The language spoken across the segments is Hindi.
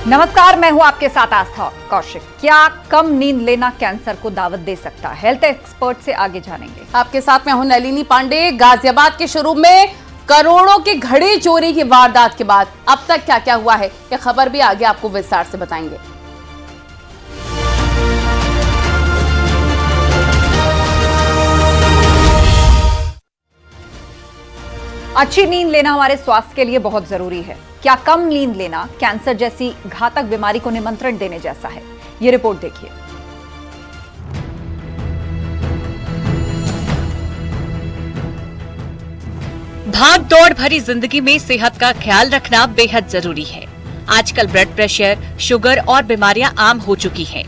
नमस्कार, मैं हूं आपके साथ आस्था कौशिक। क्या कम नींद लेना कैंसर को दावत दे सकता है? हेल्थ एक्सपर्ट से आगे जानेंगे। आपके साथ मैं हूं नलिनी पांडे। गाजियाबाद के शुरू में करोड़ों की घड़ी चोरी की वारदात के बाद अब तक क्या क्या हुआ है, यह खबर भी आगे आपको विस्तार से बताएंगे। अच्छी नींद लेना हमारे स्वास्थ्य के लिए बहुत जरूरी है। क्या कम नींद लेना कैंसर जैसी घातक बीमारी को निमंत्रण देने जैसा है? ये रिपोर्ट देखिए। भाग दौड़ भरी जिंदगी में सेहत का ख्याल रखना बेहद जरूरी है। आजकल ब्लड प्रेशर, शुगर और बीमारियां आम हो चुकी हैं,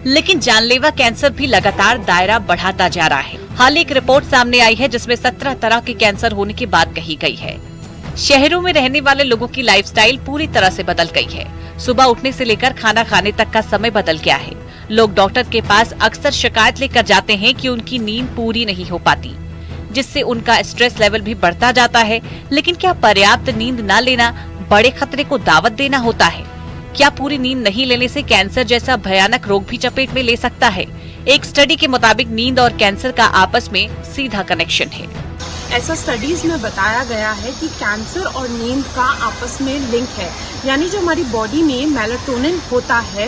लेकिन जानलेवा कैंसर भी लगातार दायरा बढ़ाता जा रहा है। हाल एक रिपोर्ट सामने आई है जिसमें 17 तरह के कैंसर होने की बात कही गई है। शहरों में रहने वाले लोगों की लाइफस्टाइल पूरी तरह से बदल गई है। सुबह उठने से लेकर खाना खाने तक का समय बदल गया है। लोग डॉक्टर के पास अक्सर शिकायत लेकर जाते हैं कि उनकी नींद पूरी नहीं हो पाती, जिससे उनका स्ट्रेस लेवल भी बढ़ता जाता है। लेकिन क्या पर्याप्त नींद न लेना बड़े खतरे को दावत देना होता है? क्या पूरी नींद नहीं लेने से कैंसर जैसा भयानक रोग भी चपेट में ले सकता है? एक स्टडी के मुताबिक नींद और कैंसर का आपस में सीधा कनेक्शन है। ऐसा स्टडीज में बताया गया है कि कैंसर और नींद का आपस में लिंक है। यानी जो हमारी बॉडी में मेलाटोनिन होता है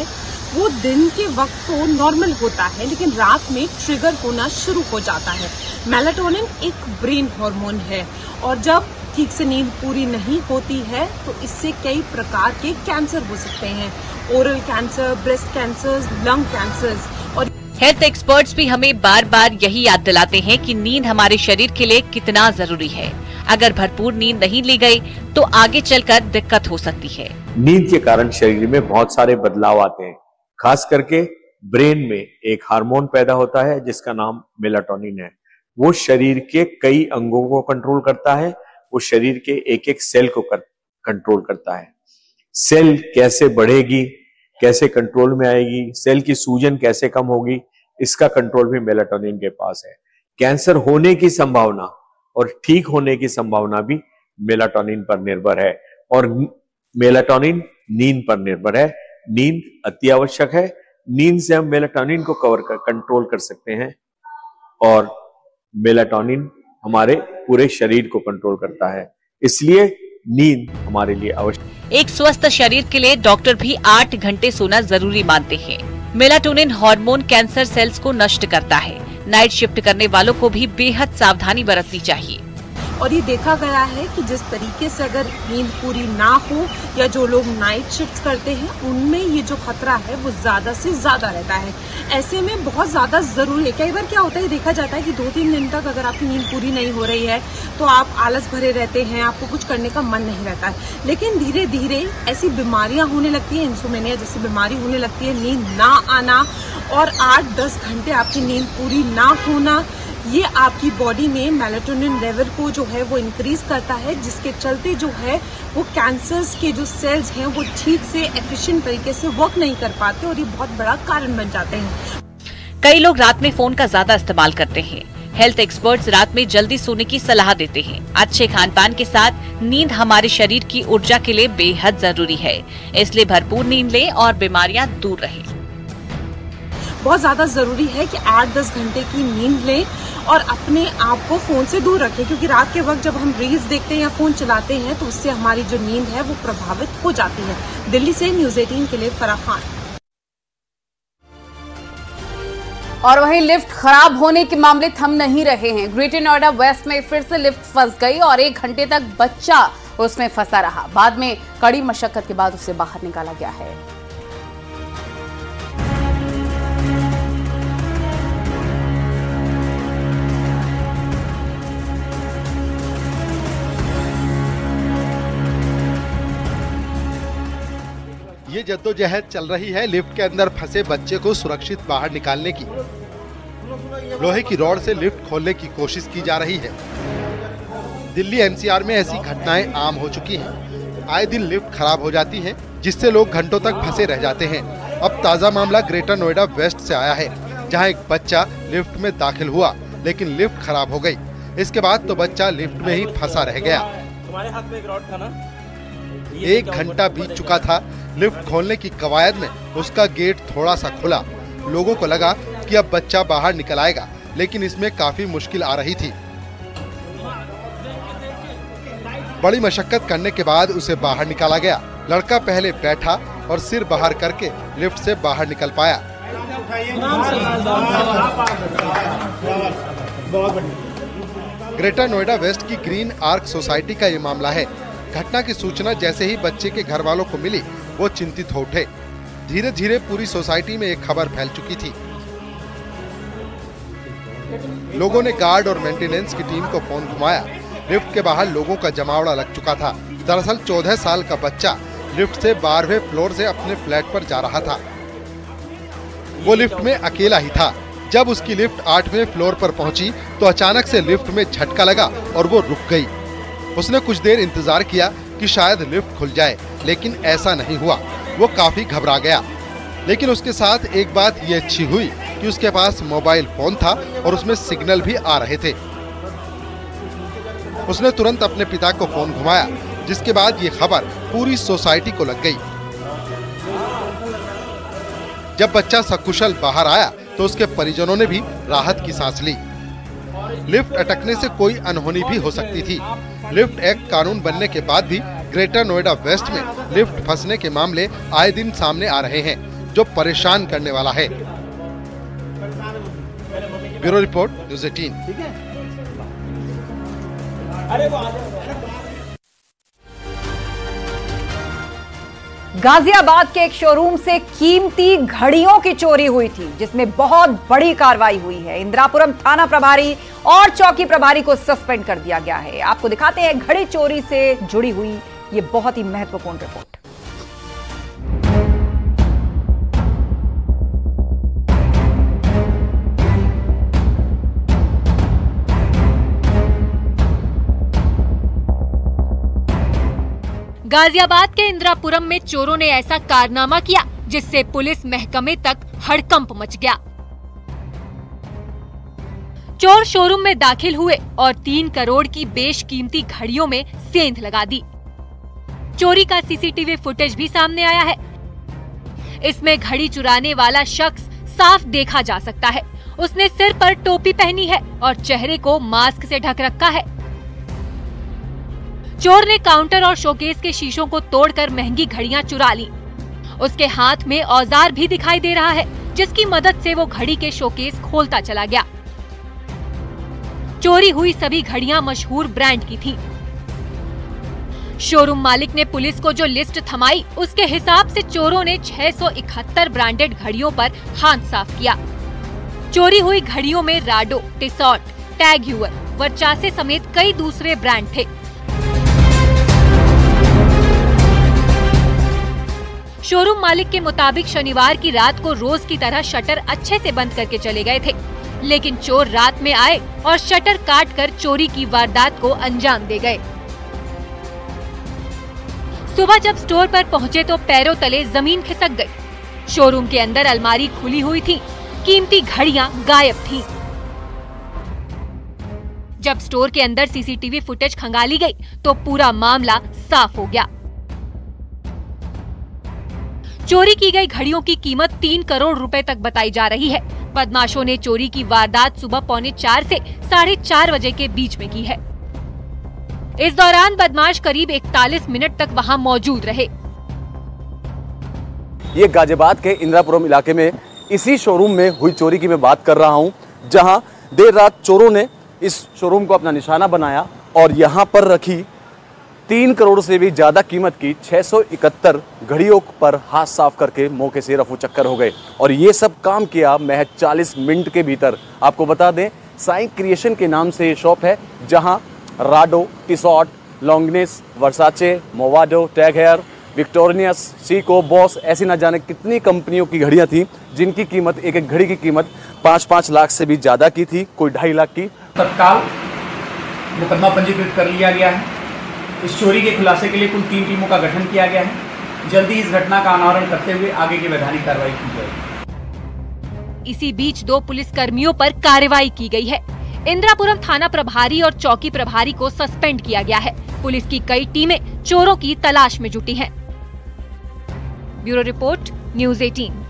वो दिन के वक्त तो नॉर्मल होता है, लेकिन रात में ट्रिगर होना शुरू हो जाता है। मेलाटोनिन एक ब्रेन हार्मोन है और जब ठीक से नींद पूरी नहीं होती है तो इससे कई प्रकार के कैंसर हो सकते हैं। Oral cancer, breast cancer, lung cancer. और हेल्थ एक्सपर्ट्स भी हमें बार बार यही याद दिलाते हैं कि नींद हमारे शरीर के लिए कितना जरूरी है। अगर भरपूर नींद नहीं ली गई तो आगे चलकर दिक्कत हो सकती है। नींद के कारण शरीर में बहुत सारे बदलाव आते हैं। खास करके ब्रेन में एक हार्मोन पैदा होता है जिसका नाम मेलाटोनिन है। वो शरीर के कई अंगों को कंट्रोल करता है। वो शरीर के एक एक सेल को कंट्रोल करता है। सेल कैसे बढ़ेगी, कैसे कंट्रोल में आएगी, सेल की सूजन कैसे कम होगी, इसका कंट्रोल भी मेलाटोनिन के पास है। कैंसर होने की संभावना और ठीक होने की संभावना भी मेलाटोनिन पर निर्भर है और मेलाटोनिन नींद पर निर्भर है। नींद अति आवश्यक है। नींद से हम मेलाटोनिन को कंट्रोल कर सकते हैं और मेलाटोनिन हमारे पूरे शरीर को कंट्रोल करता है। इसलिए नींद हमारे लिए आवश्यक। एक स्वस्थ शरीर के लिए डॉक्टर भी 8 घंटे सोना जरूरी मानते हैं। मेलाटोनिन हार्मोन कैंसर सेल्स को नष्ट करता है। नाइट शिफ्ट करने वालों को भी बेहद सावधानी बरतनी चाहिए। और ये देखा गया है कि जिस तरीके से अगर नींद पूरी ना हो या जो लोग नाइट शिफ्ट्स करते हैं उनमें ये जो खतरा है वो ज्यादा से ज्यादा रहता है। ऐसे में बहुत ज्यादा जरूरी है। कई बार क्या होता है, देखा जाता है कि 2-3 दिन तक अगर आपकी नींद पूरी नहीं हो रही है तो आप आलस भरे रहते हैं, आपको कुछ करने का मन नहीं रहता है। लेकिन धीरे धीरे ऐसी बीमारियां होने लगती है, इंसोमेनिया जैसी बीमारी होने लगती है, नींद ना आना और 8-10 घंटे आपकी नींद पूरी ना होना, ये आपकी बॉडी में मेलाटोनिन लेवल को जो है वो इंक्रीज करता है, जिसके चलते जो है वो कैंसर्स के जो सेल्स हैं वो ठीक से एफिशिएंट तरीके से वर्क नहीं कर पाते और ये बहुत बड़ा कारण बन जाते हैं। कई लोग रात में फोन का ज्यादा इस्तेमाल करते हैं। हेल्थ एक्सपर्ट्स रात में जल्दी सोने की सलाह देते हैं। अच्छे खान पान के साथ नींद हमारे शरीर की ऊर्जा के लिए बेहद जरूरी है, इसलिए भरपूर नींद लें और बीमारियां दूर रहें। बहुत ज्यादा जरूरी है कि 8-10 घंटे की नींद लें और अपने आप को फोन से दूर रखें, क्योंकि रात के वक्त जब हम रील्स देखते हैं या फोन चलाते हैं तो उससे हमारी जो नींद है वो प्रभावित हो जाती है। दिल्ली से न्यूज़ 18 के लिए फराह खान। और वहीं लिफ्ट खराब होने के मामले थम नहीं रहे हैं। ग्रेटर नोएडा वेस्ट में फिर से लिफ्ट फंस गई और 1 घंटे तक बच्चा उसमें फंसा रहा। बाद में कड़ी मशक्कत के बाद उसे बाहर निकाला गया है। ये जद्दोजहद चल रही है लिफ्ट के अंदर फंसे बच्चे को सुरक्षित बाहर निकालने की। लोहे की रॉड से लिफ्ट खोलने की कोशिश की जा रही है। दिल्ली एनसीआर में ऐसी घटनाएं आम हो चुकी हैं। आए दिन लिफ्ट खराब हो जाती है, जिससे लोग घंटों तक फंसे रह जाते हैं। अब ताज़ा मामला ग्रेटर नोएडा वेस्ट से आया है, जहां एक बच्चा लिफ्ट में दाखिल हुआ लेकिन लिफ्ट खराब हो गई। इसके बाद तो बच्चा लिफ्ट में ही फंसा रह गया। तुम्हारे हाथ में एक रॉड था ना? 1 घंटा बीत चुका था। लिफ्ट खोलने की कवायद में उसका गेट थोड़ा सा खुला। लोगों को लगा कि अब बच्चा बाहर निकल आएगा, लेकिन इसमें काफी मुश्किल आ रही थी। बड़ी मशक्कत करने के बाद उसे बाहर निकाला गया। लड़का पहले बैठा और सिर बाहर करके लिफ्ट से बाहर निकल पाया। ग्रेटर नोएडा वेस्ट की ग्रीन आर्क सोसाइटी का ये मामला है। घटना की सूचना जैसे ही बच्चे के घर वालों को मिली, वो चिंतित हो उठे। धीरे धीरे पूरी सोसाइटी में एक खबर फैल चुकी थी। लोगों ने गार्ड और मेंटेनेंस की टीम को फोन घुमाया। लिफ्ट के बाहर लोगों का जमावड़ा लग चुका था। दरअसल 14 साल का बच्चा लिफ्ट से 12वें फ्लोर से अपने फ्लैट पर जा रहा था। वो लिफ्ट में अकेला ही था। जब उसकी लिफ्ट 8वें फ्लोर पर पहुंची तो अचानक से लिफ्ट में झटका लगा और वो रुक गई। उसने कुछ देर इंतजार किया कि शायद लिफ्ट खुल जाए, लेकिन ऐसा नहीं हुआ। वो काफी घबरा गया। लेकिन उसके साथ एक बात ये अच्छी हुई कि उसके पास मोबाइल फोन था और उसमें सिग्नल भी आ रहे थे। उसने तुरंत अपने पिता को फोन घुमाया, जिसके बाद ये खबर पूरी सोसाइटी को लग गई। जब बच्चा सकुशल बाहर आया तो उसके परिजनों ने भी राहत की सांस ली। लिफ्ट अटकने से कोई अनहोनी भी हो सकती थी। लिफ्ट एक्ट कानून बनने के बाद भी ग्रेटर नोएडा वेस्ट में लिफ्ट फंसने के मामले आए दिन सामने आ रहे हैं, जो परेशान करने वाला है। Bureau report, news 18। गाजियाबाद के एक शोरूम से कीमती घड़ियों की चोरी हुई थी, जिसमें बहुत बड़ी कार्रवाई हुई है। इंदिरापुरम थाना प्रभारी और चौकी प्रभारी को सस्पेंड कर दिया गया है। आपको दिखाते हैं घड़ी चोरी से जुड़ी हुई ये बहुत ही महत्वपूर्ण रिपोर्ट। गाजियाबाद के इंदिरापुरम में चोरों ने ऐसा कारनामा किया जिससे पुलिस महकमे तक हड़कंप मच गया। चोर शोरूम में दाखिल हुए और 3 करोड़ की बेशकीमती घड़ियों में सेंध लगा दी। चोरी का सीसीटीवी फुटेज भी सामने आया है। इसमें घड़ी चुराने वाला शख्स साफ देखा जा सकता है। उसने सिर पर टोपी पहनी है और चेहरे को मास्क से ढक रखा है। चोर ने काउंटर और शोकेस के शीशों को तोड़कर महंगी घड़ियां चुरा ली। उसके हाथ में औजार भी दिखाई दे रहा है, जिसकी मदद से वो घड़ी के शोकेस खोलता चला गया। चोरी हुई सभी घड़ियां मशहूर ब्रांड की थीं। शोरूम मालिक ने पुलिस को जो लिस्ट थमाई, उसके हिसाब से चोरों ने 671 ब्रांडेड घड़ियों पर हाथ साफ किया। चोरी हुई घड़ियों में राडो, टिसॉट, टैग ह्यूअर, वर्चासे समेत कई दूसरे ब्रांड थे। शोरूम मालिक के मुताबिक शनिवार की रात को रोज की तरह शटर अच्छे से बंद करके चले गए थे, लेकिन चोर रात में आए और शटर काटकर चोरी की वारदात को अंजाम दे गए। सुबह जब स्टोर पर पहुंचे तो पैरों तले जमीन खिसक गई। शोरूम के अंदर अलमारी खुली हुई थी, कीमती घड़ियां गायब थीं। जब स्टोर के अंदर सीसीटीवी फुटेज खंगाली गई तो पूरा मामला साफ हो गया। चोरी की गई घड़ियों की कीमत 3 करोड़ रुपए तक बताई जा रही है। बदमाशों ने चोरी की वारदात सुबह 3:45 से 4:30 बजे के बीच में की है। इस दौरान बदमाश करीब 41 मिनट तक वहां मौजूद रहे। ये गाजियाबाद के इंदिरापुरम इलाके में इसी शोरूम में हुई चोरी की मैं बात कर रहा हूं, जहां देर रात चोरों ने इस शोरूम को अपना निशाना बनाया और यहां पर रखी 3 करोड़ से भी ज्यादा कीमत की 671 घड़ियों पर हाथ साफ करके मौके से रफू चक्कर हो गए। और ये सब काम किया महज 40 मिनट के भीतर। आपको बता दें, साई क्रिएशन के नाम से ये शॉप है, जहां Rado, Tissot, Longines, Versace, Movado, Tag Heuer, Victorious, Seiko, Boss, ऐसी ना जाने कितनी कंपनियों की घड़ियां थी, जिनकी कीमत एक एक घड़ी की कीमत 5-5 लाख से भी ज्यादा की थी, कोई 2.5 लाख की। तत्काल मुकदमा पंजीकृत कर लिया गया है। इस चोरी के खुलासे के लिए कुल 3 टीमों का गठन किया गया है। जल्दी इस घटना का अनावरण करते हुए आगे की वैधानिक कार्रवाई की जाएगी। इसी बीच 2 पुलिसकर्मियों पर कार्रवाई की गई है। इंदिरापुरम थाना प्रभारी और चौकी प्रभारी को सस्पेंड किया गया है। पुलिस की कई टीमें चोरों की तलाश में जुटी हैं। Bureau report, news 18।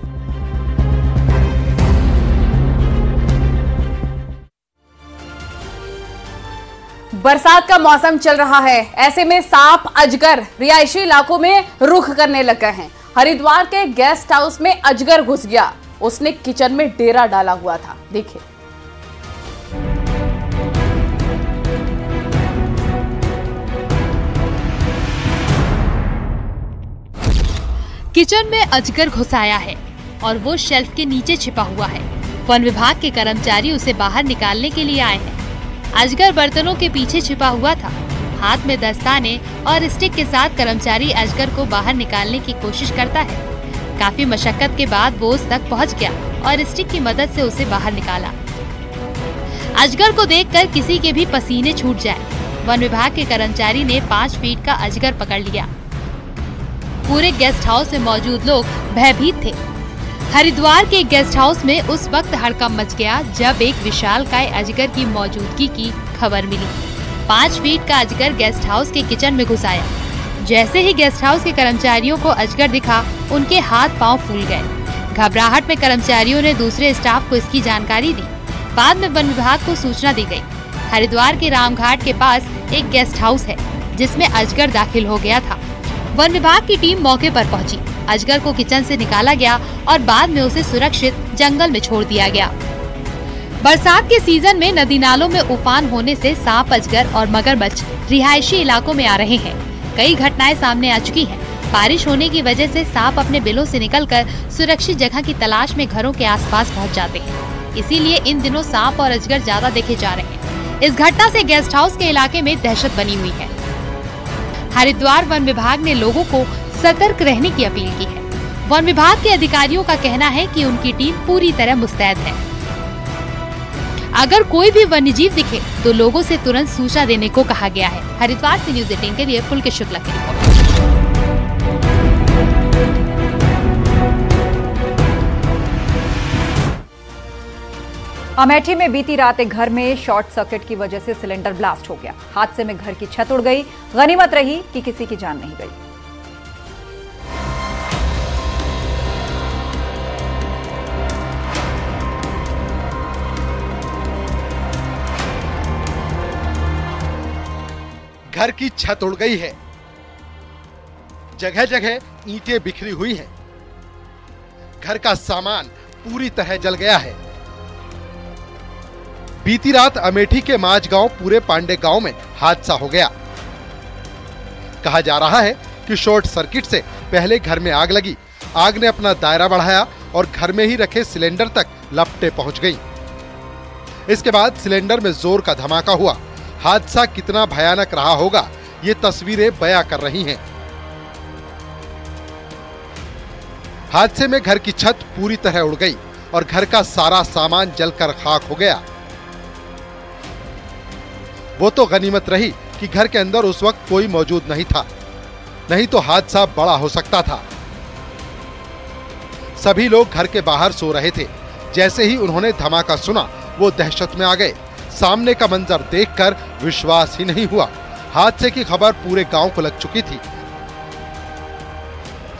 बरसात का मौसम चल रहा है, ऐसे में सांप अजगर रिहायशी इलाकों में रुख करने लग गए हैं। हरिद्वार के गेस्ट हाउस में अजगर घुस गया, उसने किचन में डेरा डाला हुआ था। देखिए। किचन में अजगर घुस आया है और वो शेल्फ के नीचे छिपा हुआ है। वन विभाग के कर्मचारी उसे बाहर निकालने के लिए आए हैं। अजगर बर्तनों के पीछे छिपा हुआ था। हाथ में दस्ताने और स्टिक के साथ कर्मचारी अजगर को बाहर निकालने की कोशिश करता है। काफी मशक्कत के बाद वो उस तक पहुंच गया और स्टिक की मदद से उसे बाहर निकाला। अजगर को देखकर किसी के भी पसीने छूट जाए। वन विभाग के कर्मचारी ने 5 फीट का अजगर पकड़ लिया। पूरे गेस्ट हाउस में मौजूद लोग भयभीत थे। हरिद्वार के गेस्ट हाउस में उस वक्त हड़कंप मच गया जब एक विशालकाय अजगर की मौजूदगी की खबर मिली। 5 फीट का अजगर गेस्ट हाउस के किचन में घुस आया। जैसे ही गेस्ट हाउस के कर्मचारियों को अजगर दिखा, उनके हाथ पांव फूल गए। घबराहट में कर्मचारियों ने दूसरे स्टाफ को इसकी जानकारी दी। बाद में वन विभाग को सूचना दी गई। हरिद्वार के रामघाट के पास एक गेस्ट हाउस है जिसमें अजगर दाखिल हो गया था। वन विभाग की टीम मौके पर पहुंची। अजगर को किचन से निकाला गया और बाद में उसे सुरक्षित जंगल में छोड़ दिया गया। बरसात के सीजन में नदी नालों में उफान होने से सांप, अजगर और मगरमच्छ रिहायशी इलाकों में आ रहे हैं। कई घटनाएं सामने आ चुकी हैं। बारिश होने की वजह से सांप अपने बिलों से निकलकर सुरक्षित जगह की तलाश में घरों के आसपास पहुंच जाते हैं। इसीलिए इन दिनों सांप और अजगर ज्यादा देखे जा रहे हैं। इस घटना से गेस्ट हाउस के इलाके में दहशत बनी हुई है। हरिद्वार वन विभाग ने लोगों को सतर्क रहने की अपील की है। वन विभाग के अधिकारियों का कहना है कि उनकी टीम पूरी तरह मुस्तैद है। अगर कोई भी वन्यजीव दिखे तो लोगों से तुरंत सूचना देने को कहा गया है। हरिद्वार से न्यूज़ 18 के लिए पुलकेश शुक्ला की रिपोर्ट। अमेठी में बीती रात एक घर में शॉर्ट सर्किट की वजह से सिलेंडर ब्लास्ट हो गया। हादसे में घर की छत उड़ गई। गनीमत रही कि किसी की जान नहीं गई। घर की छत उड़ गई है, जगह जगह ईंटें बिखरी हुई हैं। घर का सामान पूरी तरह जल गया है। बीती रात अमेठी के माझगांव पूरे पांडे गांव में हादसा हो गया। कहा जा रहा है कि शॉर्ट सर्किट से पहले घर में आग लगी। आग ने अपना दायरा बढ़ाया और घर में ही रखे सिलेंडर तक लपटें पहुंच गईं। इसके बाद सिलेंडर में जोर का धमाका हुआ। हादसा कितना भयानक रहा होगा, ये तस्वीरें बयां कर रही हैं। हादसे में घर की छत पूरी तरह उड़ गई और घर का सारा सामान जलकर खाक हो गया। वो तो गनीमत रही कि घर के अंदर उस वक्त कोई मौजूद नहीं था, नहीं तो हादसा बड़ा हो सकता था। सभी लोग घर के बाहर सो रहे थे। जैसे ही उन्होंने धमाका सुना, वो दहशत में आ गए। सामने का मंजर देखकर विश्वास ही नहीं हुआ। हादसे की खबर पूरे गांव को लग चुकी थी।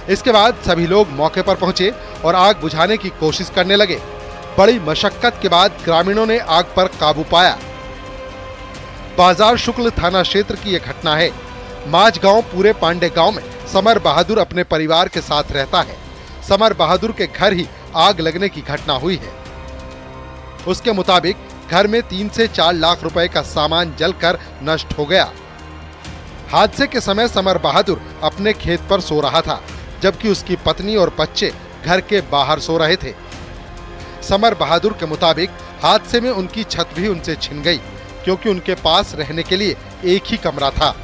इसके बाद सभी लोग मौके पर पहुंचे और आग बुझाने की कोशिश करने लगे। बड़ी मशक्कत के बाद ग्रामीणों ने आग पर काबू पाया। बाजार शुक्ल थाना क्षेत्र की यह घटना है। माझगांव पूरे पांडे गांव में समर बहादुर अपने परिवार के साथ रहता है। समर बहादुर के घर ही आग लगने की घटना हुई है। उसके मुताबिक घर में 3 से 4 लाख रुपए का सामान जलकर नष्ट हो गया। हादसे के समय समर बहादुर अपने खेत पर सो रहा था, जबकि उसकी पत्नी और बच्चे घर के बाहर सो रहे थे। समर बहादुर के मुताबिक हादसे में उनकी छत भी उनसे छिन गई, क्योंकि उनके पास रहने के लिए एक ही कमरा था।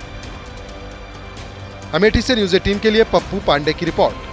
अमेठी से न्यूज़ 18 के लिए पप्पू पांडे की रिपोर्ट।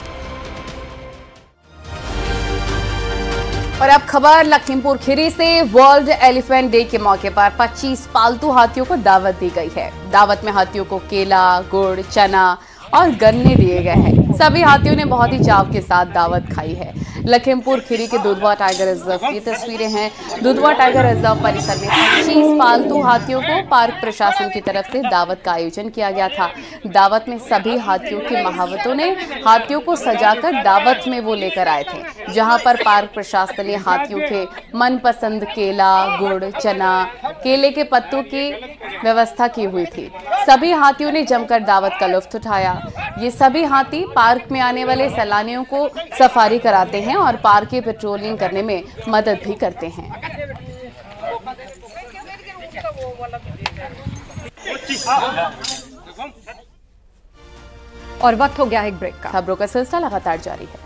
और अब खबर लखीमपुर खीरी से। वर्ल्ड एलिफेंट डे के मौके पर 25 पालतू हाथियों को दावत दी गई है। दावत में हाथियों को केला, गुड़, चना और गन्ने दिए गए हैं। सभी हाथियों ने बहुत ही चाव के साथ दावत खाई है। लखीमपुर खीरी के दुधवा टाइगर रिजर्व की तस्वीरें हैं। दुधवा टाइगर रिजर्व परिसर में 25 पालतू हाथियों को पार्क प्रशासन की तरफ से दावत का आयोजन किया गया था। दावत में सभी हाथियों के महावतों ने हाथियों को सजाकर दावत में वो लेकर आए थे, जहां पर पार्क प्रशासन ने हाथियों के मनपसंद केला, गुड़, चना, केले के पत्तों की व्यवस्था की हुई थी। सभी हाथियों ने जमकर दावत का लुत्फ उठाया। ये सभी हाथी पार्क में आने वाले सैलानियों को सफारी कराते हैं और पार्क की पेट्रोलिंग करने में मदद भी करते हैं। और वक्त हो गया है एक ब्रेक का। खबरों का सिलसिला लगातार जारी है।